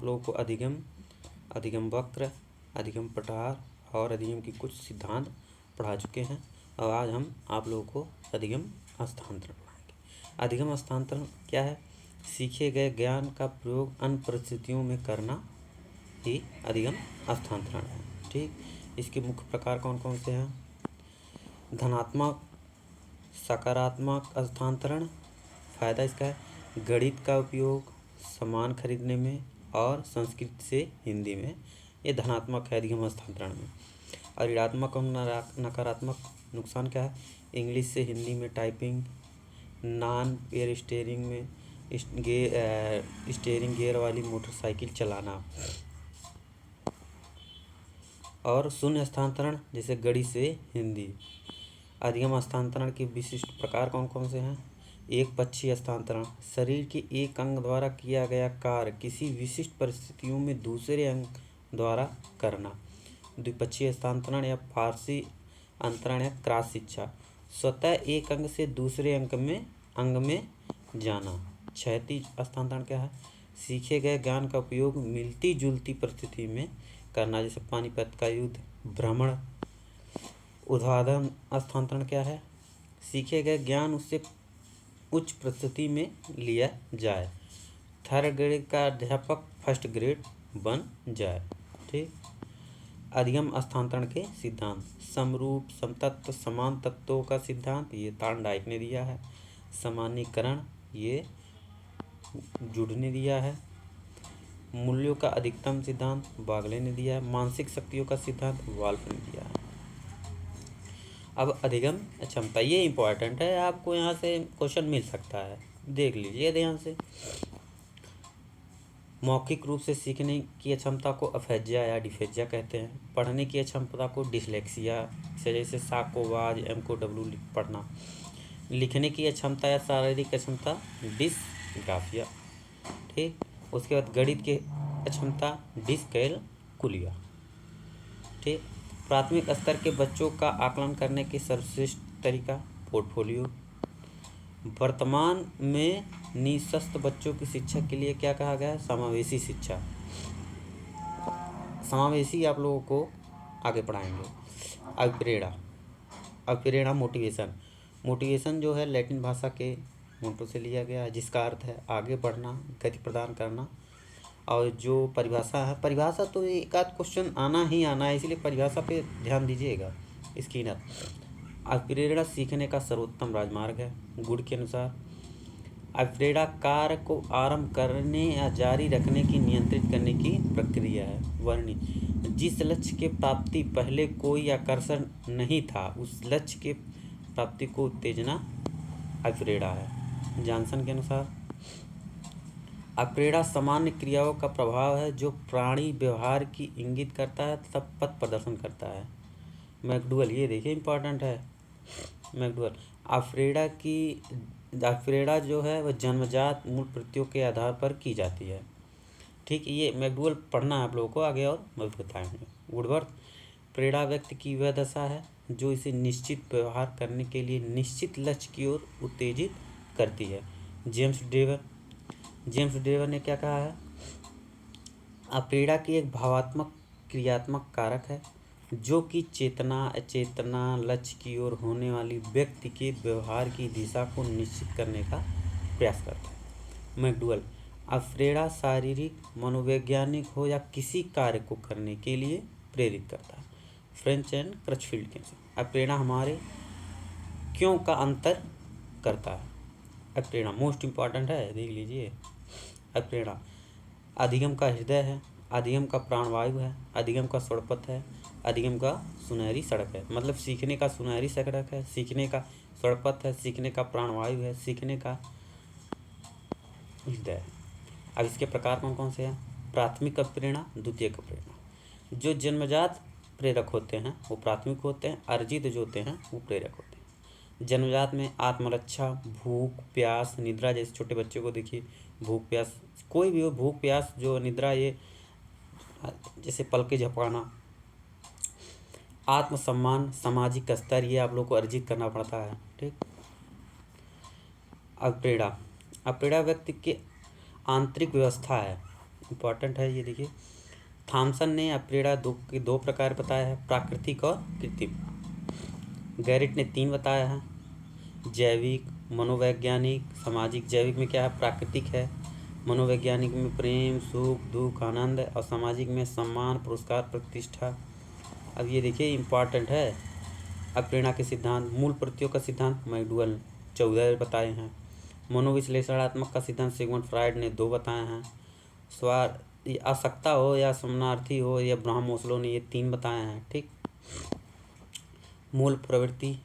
लोगों को अधिगम, अधिगम वक्र, अधिगम पठार और अधिगम की कुछ सिद्धांत पढ़ा चुके हैं। और आज हम आप लोगों को अधिगम हस्तांतरण पढ़ाएंगे। अधिगम हस्तांतरण क्या है? सीखे गए ज्ञान का प्रयोग अन्य परिस्थितियों में करना ही अधिगम हस्तांतरण है। ठीक, इसके मुख्य प्रकार कौन कौन से हैं? धनात्मक, सकारात्मक हस्तांतरण। फायदा इसका है गणित का उपयोग सामान खरीदने में और संस्कृत से हिंदी में, ये धनात्मक है अधिगम हस्तांतरण में। और ऋणात्मक और नकारात्मक नुकसान क्या है? इंग्लिश से हिंदी में टाइपिंग, नॉन पेयर स्टीयरिंग में स्टीयरिंग गियर वाली मोटरसाइकिल चलाना, और शून्य हस्तांतरण जैसे गणित से हिंदी। अधिगम हस्तांतरण के विशिष्ट प्रकार कौन कौन से हैं? एक पक्षीय हस्तांतरण, शरीर के एक अंग द्वारा किया गया कार्य किसी विशिष्ट परिस्थितियों में दूसरे अंग द्वारा करना। द्विपक्षीय हस्तांतरण या फारसी अंतरण या क्रॉस शिक्षा, स्वतः एक अंग से दूसरे अंग में जाना। क्षैतिज हस्तांतरण क्या है? सीखे गए ज्ञान का उपयोग मिलती जुलती परिस्थिति में करना, जैसे पानीपत का युद्ध, भ्रमण। ऊर्ध्वाधर हस्तांतरण क्या है? सीखे गए ज्ञान उससे उच्च परिस्थिति में लिया जाए, थर्ड ग्रेड का अध्यापक फर्स्ट ग्रेड बन जाए। ठीक, अधिगम हस्तांतरण के सिद्धांत, समरूप, समतत्व, समान तत्वों का सिद्धांत, ये तांडाइक ने दिया है। सामान्यीकरण, ये जुड ने दिया है। मूल्यों का अधिकतम सिद्धांत, बागले ने दिया है। मानसिक शक्तियों का सिद्धांत, वाल्फ ने दिया है। अब अधिगम क्षमता, ये इंपॉर्टेंट है, आपको यहाँ से क्वेश्चन मिल सकता है, देख लीजिए ध्यान से। मौखिक रूप से सीखने की क्षमता को अफेजिया या डिफेजिया कहते हैं। पढ़ने की क्षमता को डिसलेक्सिया से, जैसे सा को वाज, एम को डब्लू पढ़ना। लिखने की क्षमता या शारीरिक क्षमता डिसग्राफिया। ठीक, उसके बाद गणित की क्षमता डिसकैलकुलिया। ठीक, प्राथमिक स्तर के बच्चों का आकलन करने के सर्वश्रेष्ठ तरीका पोर्टफोलियो। वर्तमान में निःशक्त बच्चों की शिक्षा के लिए क्या कहा गया है? समावेशी शिक्षा। समावेशी आप लोगों को आगे पढ़ाएंगे। अभिप्रेरणा मोटिवेशन। मोटिवेशन जो है लैटिन भाषा के मोटो से लिया गया है, जिसका अर्थ है आगे बढ़ना, गति प्रदान करना। और जो परिभाषा है, परिभाषा तो एक आध क्वेश्चन आना ही आना है, इसलिए परिभाषा पे ध्यान दीजिएगा। स्किनर, अभिप्रेरणा सीखने का सर्वोत्तम राजमार्ग है। गुड के अनुसार अभिप्रेरणा कार्य को आरंभ करने या जारी रखने की नियंत्रित करने की प्रक्रिया है। वर्णी, जिस लक्ष्य के प्राप्ति पहले कोई आकर्षण नहीं था, उस लक्ष्य के प्राप्ति को उत्तेजना अभिप्रेरणा है। जॉनसन के अनुसार अभिप्रेरणा सामान्य क्रियाओं का प्रभाव है जो प्राणी व्यवहार की इंगित करता है तथा पथ प्रदर्शन करता है। मैकडूगल, ये देखिए इंपॉर्टेंट है। मैकडूगल, अभिप्रेरणा जो है वह जन्मजात मूल प्रत्ययों के आधार पर की जाती है। ठीक, ये मैकडूगल पढ़ना है आप लोगों को आगे और मैं बताएंगे। वुडवर्थ, प्रेरणा व्यक्ति की वह दशा है जो इसे निश्चित व्यवहार करने के लिए निश्चित लक्ष्य की ओर उत्तेजित करती है। जेम्स ड्रेवर ने क्या कहा है? अप्रेरणा की एक भावात्मक क्रियात्मक कारक है जो कि चेतना अचेतना लक्ष्य की ओर होने वाली व्यक्ति के व्यवहार की दिशा को निश्चित करने का प्रयास करता है। मैकडूगल, अप्रेरणा शारीरिक, मनोवैज्ञानिक हो या किसी कार्य को करने के लिए प्रेरित करता है। फ्रेंच एंड क्रचफील्ड के अनुसार अप्रेरणा हमारे क्यों का अंतर करता है। अप्रेरणा मोस्ट इम्पॉर्टेंट है, देख लीजिए। अप्रेरणा अधिगम का हृदय है, अधिगम का प्राणवायु है, अधिगम का स्वरपथ है, अधिगम का सुनहरी सड़क है। मतलब सीखने का सुनहरी सड़क है, सीखने का स्वरपथ है, सीखने का प्राणवायु है, सीखने का हृदय है। अब इसके प्रकार कौन कौन से हैं? प्राथमिक प्रेरणा, द्वितीयक प्रेरणा। जो जन्मजात प्रेरक होते हैं वो प्राथमिक होते हैं, अर्जित जो होते हैं वो प्रेरक होते हैं। जन्मजात में आत्मरक्षा, भूख प्यास, निद्रा, जैसे छोटे बच्चे को देखिए भूख प्यास, कोई भी हो, भूख प्यास जो निद्रा, ये जैसे पलके झपकाना। आत्मसम्मान, सामाजिक स्तर, ये आप लोग को अर्जित करना पड़ता है। ठीक, अप्रेरणा व्यक्ति के आंतरिक व्यवस्था है, इम्पॉर्टेंट है ये देखिए। थॉमसन ने अप्रेड़ा के दो प्रकार बताया है, प्राकृतिक और कृत्रिम। गैरिट ने 3 बताया है, जैविक, मनोवैज्ञानिक, सामाजिक। जैविक में क्या है? प्राकृतिक है। मनोवैज्ञानिक में प्रेम, सुख, दुख, आनंद, और सामाजिक में सम्मान, पुरस्कार, प्रतिष्ठा। अब ये देखिए इम्पॉर्टेंट है, अप्रेरणा के सिद्धांत। मूल प्रत्ययों का सिद्धांत मैकडूगल 14 बताए हैं। मनोविश्लेषणात्मक का सिद्धांत सिगमंड फ्रायड ने 2 बताए हैं। आसक्ता हो या समानार्थी हो, या अब्राहम मास्लो ने ये 3 बताए हैं। ठीक। मूल प्रवृत्ति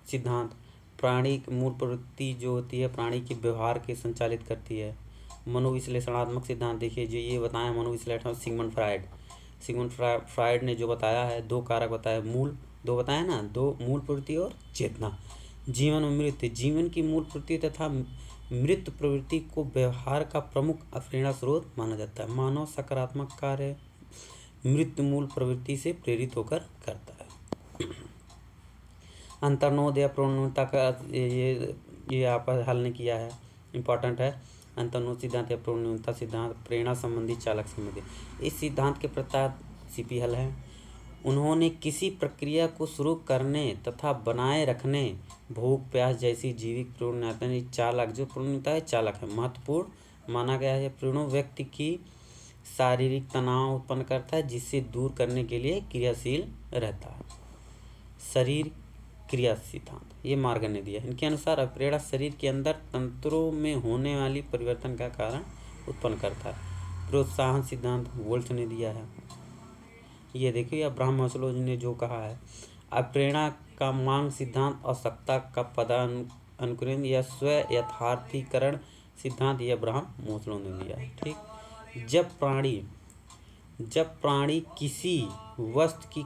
सिद्धांत, प्राणी की मूल प्रवृत्ति जो होती है प्राणी के व्यवहार के संचालित करती है। मनोविश्लेषणात्मक सिद्धांत देखिए जो ये बताया मनोविश्लेषण सिगमंड फ्रायड ने जो बताया है, 2 कारक बताए, मूल 2 बताया ना, 2 मूल प्रवृत्ति और चेतना। जीवन और मृत्यु, जीवन की मूल प्रवृत्ति तथा मृत्यु प्रवृत्ति को व्यवहार का प्रमुख अप्रेरणा स्रोत माना जाता है। मानव सकारात्मक कार्य मृत्यु मूल प्रवृत्ति से प्रेरित होकर करता है। अंतर्नोद या पूर्णता का ये आप हल ने किया है, इम्पॉर्टेंट है। अंतर्नोद सिद्धांत या पूर्णता सिद्धांत प्रेरणा संबंधी चालक संबंधी। इस सिद्धांत के प्रताप सीपी हल है। उन्होंने किसी प्रक्रिया को शुरू करने तथा बनाए रखने, भूख प्यास जैसी जीविक पूर्णता चालक, जो पूर्णता है चालक है, महत्वपूर्ण माना गया है। पूर्ण व्यक्ति की शारीरिक तनाव उत्पन्न करता है, जिससे दूर करने के लिए क्रियाशील रहता है। शरीर क्रिया सिद्धांत ये मार्ग ने दिया। इनके अनुसार अप्रेरणा शरीर के अंदर तंत्रों में होने वाली परिवर्तन का कारण उत्पन्न करता है। प्रोत्साहन सिद्धांत वोल्ट ने दिया है। ये देखिए अब्राहम मास्लो ने जो कहा है, अप्रेरणा का मांग सिद्धांत, आवश्यकता का पदानुक्रम या स्व यथार्थीकरण सिद्धांत, ये अब्राहम मास्लो ने दिया है। ठीक। जब प्राणी किसी वस्तु की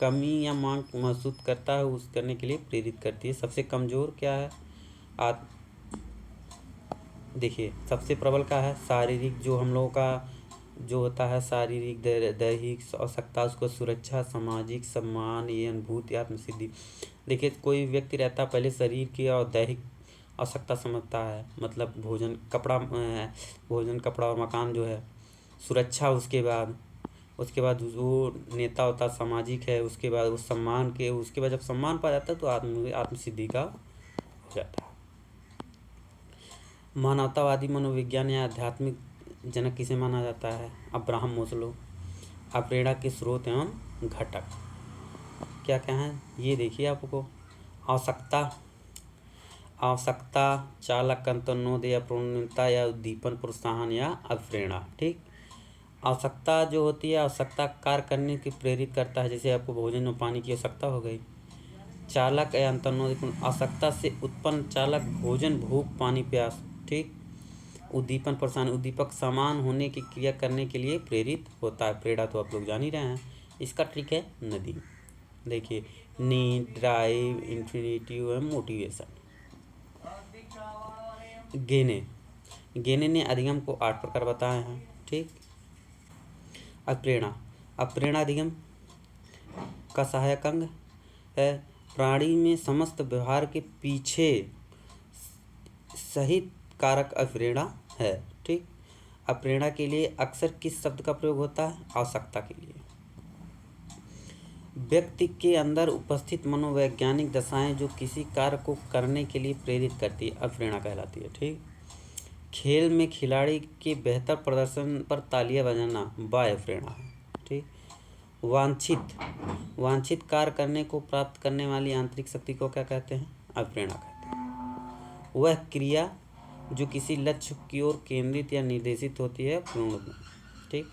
कमी या मांग महसूस करता है, उस करने के लिए प्रेरित करती है। सबसे कमजोर क्या है? देखिए सबसे प्रबल का है शारीरिक, जो हम लोगों का जो होता है शारीरिक दैहिक आवश्यकता, उसको सुरक्षा, सामाजिक सम्मान, ये अनुभूति, आत्मसिद्धि। देखिए कोई व्यक्ति रहता है पहले शरीर की और दैहिक आवश्यकता समझता है, मतलब भोजन कपड़ा और मकान जो है, सुरक्षा, उसके बाद वो नेता होता है सामाजिक है, उसके बाद वो सम्मान के, उसके बाद जब सम्मान पा जाता है तो आत्मसिद्धि का हो जाता है। मानवतावादी मनोविज्ञान या आध्यात्मिक जनक किसे माना जाता है? Abraham Maslow. अप्रेरणा के स्रोत एवं घटक क्या क्या हैं ये देखिए आपको। आवश्यकता चालक, अंतर्नोद या पूर्णता या उद्दीपन, प्रोत्साहन या अप्रेरणा। ठीक। आवश्यकता जो होती है, आवश्यकता कार्य करने की प्रेरित करता है, जैसे आपको भोजन और पानी की आवश्यकता हो गई। चालक या अंतर्नोद, आवश्यकता से उत्पन्न चालक, भोजन, भूख, पानी, प्यास। ठीक। उद्दीपन प्रोत्साहन, उद्दीपक समान होने की क्रिया करने के लिए प्रेरित होता है। प्रेरणा तो आप लोग जान ही रहे हैं। इसका ट्रिक है नदी। देखिए नीड, ड्राइव, इन्फिनिटिव एवं मोटिवेशन। गेने ने अधिगम को 8 प्रकार बताए हैं। ठीक। अप्रेरणा अधिगम का सहायक अंग है। प्राणी में समस्त व्यवहार के पीछे सहित कारक अप्रेरणा है। ठीक। अप्रेरणा के लिए अक्सर किस शब्द का प्रयोग होता है? आवश्यकता के लिए। व्यक्ति के अंदर उपस्थित मनोवैज्ञानिक दशाएं जो किसी कार्य को करने के लिए प्रेरित करती है, अप्रेरणा कहलाती है। ठीक। खेल में खिलाड़ी के बेहतर प्रदर्शन पर तालियां बजाना बाह्य प्रेरणा है। ठीक। वांछित कार्य करने को प्राप्त करने वाली आंतरिक शक्ति को क्या कहते हैं? अप्रेरणा कहते हैं। वह क्रिया जो किसी लक्ष्य की ओर केंद्रित या निर्देशित होती है, पूर्ण। ठीक।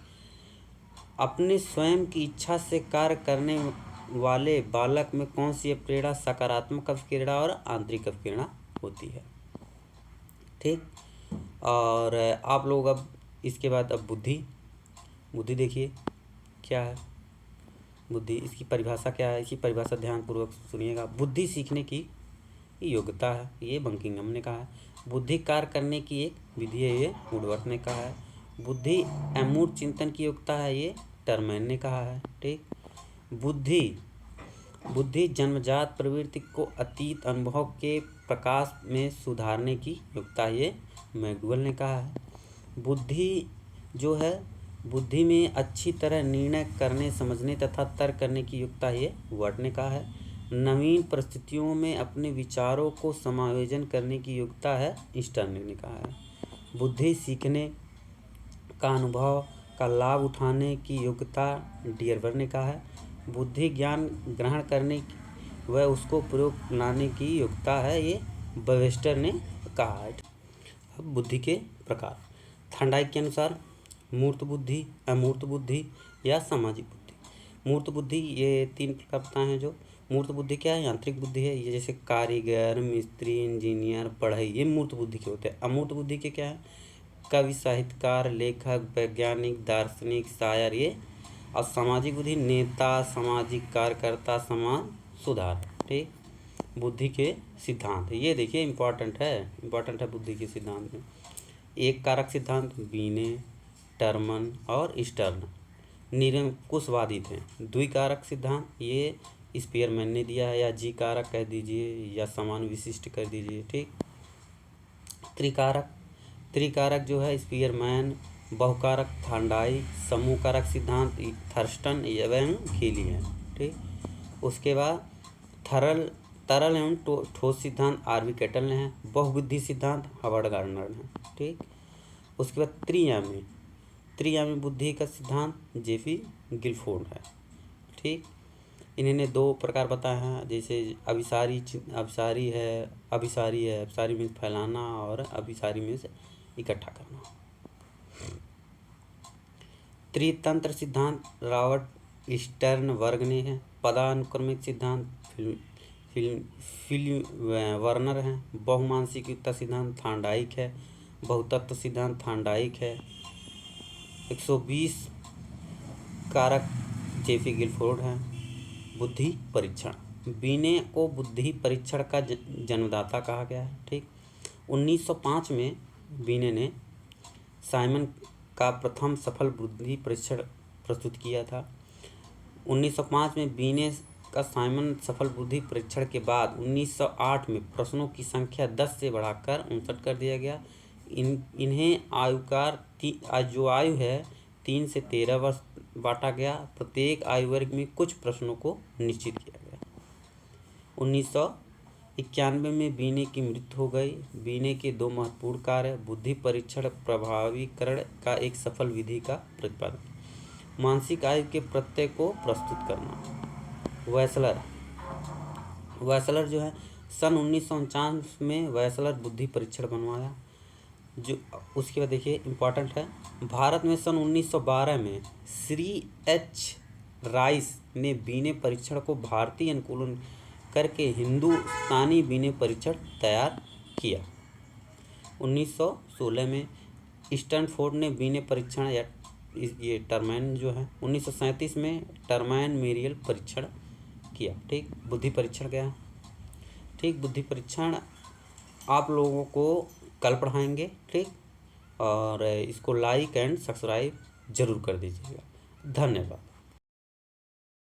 अपने स्वयं की इच्छा से कार्य करने वाले बालक में कौन सी प्रेरणा सकारात्मक अप्रेरणा और आंतरिक अप्रेरणा होती है? ठीक। और आप लोग अब इसके बाद अब बुद्धि देखिए क्या है बुद्धि, इसकी परिभाषा क्या है, इसकी परिभाषा ध्यानपूर्वक सुनिएगा। बुद्धि सीखने की योग्यता है, ये बंकिंगम ने कहा है। बुद्धि कार्य करने की एक विधि है, ये वुडवर्थ ने कहा है। बुद्धि अमूर्त चिंतन की योग्यता है, ये टर्मैन ने कहा है। ठीक। बुद्धि जन्मजात प्रवृत्ति को अतीत अनुभव के प्रकाश में सुधारने की योग्यता, ये मैकडूगल ने कहा है। बुद्धि जो है बुद्धि में अच्छी तरह निर्णय करने, समझने तथा तर्क करने की योग्यता ये वर्ट ने कहा है। नवीन परिस्थितियों में अपने विचारों को समायोजन करने की योग्यता है स्टर्न ने कहा है। बुद्धि सीखने का, अनुभव का लाभ उठाने की योग्यता डियरवर ने कहा है। बुद्धि ज्ञान ग्रहण करने व उसको प्रयोग लाने की योग्यता है ये वेबस्टर ने कहा है। अब बुद्धि के प्रकार थॉर्नडाइक के अनुसार मूर्त बुद्धि, अमूर्त बुद्धि या सामाजिक बुद्धि। मूर्त बुद्धि ये 3 प्रकार बताए हैं। जो मूर्त बुद्धि क्या है? यांत्रिक बुद्धि है। ये जैसे कारीगर, मिस्त्री, इंजीनियर, पढ़ई, ये मूर्त बुद्धि के होते हैं। अमूर्त बुद्धि के क्या है? कवि, साहित्यकार, लेखक, वैज्ञानिक, दार्शनिक, शायर ये। और सामाजिक बुद्धि नेता, सामाजिक कार्यकर्ता, समाज सुधार। ठीक। बुद्धि के सिद्धांत ये देखिए इम्पोर्टेंट है बुद्धि के सिद्धांत में। एक कारक सिद्धांत बीने, टर्मन और स्टर्न निरंकुशवादी थे। द्विकारक सिद्धांत ये स्पीयरमैन ने दिया है, या जी कारक कह दीजिए या समान विशिष्ट कर दीजिए। ठीक। त्रिकारक जो है स्पीयरमैन, बहुकारक थॉर्नडाइक, समूह कारक सिद्धांत थर्स्टन एवं खीली है। ठीक। उसके बाद तरल एवं ठोस सिद्धांत आरवी केटल ने है। बहुबुद्धि सिद्धांत हावर्ड गार्डनर ने। ठीक। उसके बाद त्रियामी बुद्धि का सिद्धांत जेफी गिलफोर्ड है। ठीक। इन्होंने 2 प्रकार बताए हैं, जैसे अभिसारी मीन्स फैलाना और अभिसारी मीन्स इकट्ठा करना। त्रितंत्र सिद्धांत रॉबर्ट स्टर्न वर्ग ने है। पदानुक्रमिक सिद्धांत वर्नर है। बहुमानसिकता सिद्धांत थॉर्नडाइक है। बहुतत्व सिद्धांत थॉर्नडाइक है। 120 कारक जेफी गिलफोर्ड है। बुद्धि परीक्षण बीने को बुद्धि परीक्षण का जन्मदाता कहा गया है। ठीक। 1905 में बीने ने साइमन का प्रथम सफल बुद्धि परीक्षण प्रस्तुत किया था। 1905 में बीने का साइमन सफल बुद्धि परीक्षण के बाद 1908 में प्रश्नों की संख्या 10 से बढ़ाकर 59 कर दिया गया। इन्हें जो आयु है 3 से 13 वर्ष बांटा गया। प्रत्येक आयु वर्ग में कुछ प्रश्नों को निश्चित किया गया। 1991 में बीने की मृत्यु हो गई। बीने के 2 महत्वपूर्ण कार्य बुद्धि परीक्षण प्रभावीकरण का एक सफल विधि का प्रतिपादन, मानसिक आयु के प्रत्यय को प्रस्तुत करना। वैसलर जो है सन 1949 में वैसलर बुद्धि परीक्षण बनवाया। जो उसके बाद देखिए इम्पोर्टेंट है, भारत में सन 1912 में श्री एच राइस ने बीने परीक्षण को भारतीय अनुकूलन करके हिंदुस्तानी बीने परीक्षण तैयार किया। 1916 में स्टैनफोर्ड ने बीने परीक्षण या ये टर्मैन जो है 1937 में टर्मैन मेरियल परीक्षण किया। ठीक। बुद्धि परीक्षण क्या है? ठीक। बुद्धि परीक्षण आप लोगों को कल पढ़ाएंगे। ठीक। और इसको लाइक एंड सब्सक्राइब जरूर कर दीजिएगा। धन्यवाद।